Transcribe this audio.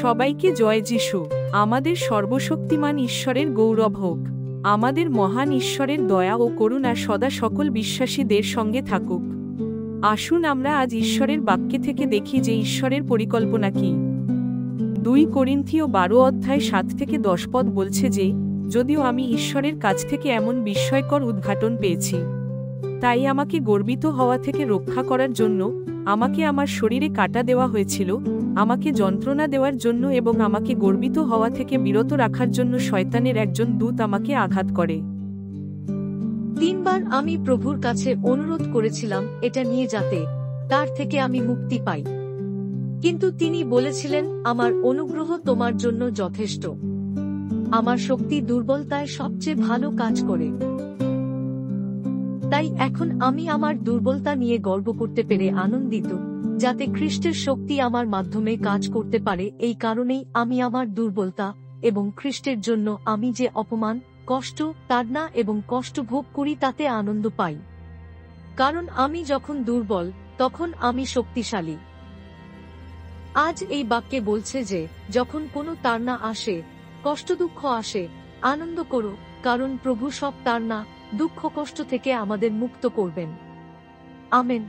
সবাইকে জয় যিশু। আমাদের সর্বশক্তিমান ঈশ্বরের গৌরব হোক। আমাদের মহান ঈশ্বরের দয়া ও করুণা সদা সকল বিশ্বাসীদের সঙ্গে থাকুক। আসুন আমরা আজ ঈশ্বরের বাক্যে থেকে দেখি যে ঈশ্বরের পরিকল্পনা কি। 2 করিন্থীয় 12 অধ্যায় 7 থেকে 10 পদ বলছে যে, যদিও আমি ঈশ্বরের কাছ থেকে এমন বিস্ময়কর উদ্ঘাটন পেয়েছি, তাই আমাকে গর্বিত হওয়া থেকে রক্ষা করার জন্য আমাকে আমার শরীরে কাটা দেওয়া হয়েছিল, আমাকে যন্ত্রণা দেওয়ার জন্য এবং আমাকে গর্বিত হওয়া থেকে বিরত রাখার জন্য শয়তানের একজন দূত আমাকে আঘাত করে। 3 বার আমি প্রভুর কাছে অনুরোধ করেছিলাম এটা নিয়ে যাতে তার থেকে আমি মুক্তি পাই, কিন্তু তিনি বলেছিলেন, আমার অনুগ্রহ তোমার জন্য যথেষ্ট, আমার শক্তি দুর্বলতায় সবচেয়ে ভালো কাজ করে। তাই এখন আমি আমার দুর্বলতা নিয়ে গর্ব করতে পেরে আনন্দিত, যাতে খ্রিস্টের শক্তি আমার মাধ্যমে কাজ করতে পারে। এই কারণেই আমি আমার দুর্বলতা এবং খ্রিস্টের জন্য আমি যে অপমান, কষ্ট, তাড়না এবং কষ্ট ভোগ করি তাতে আনন্দ পাই, কারণ আমি যখন দুর্বল তখন আমি শক্তিশালী। আজ এই বাক্যে বলছে যে, যখন কোনো তাড়না আসে, কষ্ট দুঃখ আসে, আনন্দ করো, কারণ প্রভু সব তাড়না, দুঃখ, কষ্ট থেকে আমাদের মুক্ত করবেন। আমেন।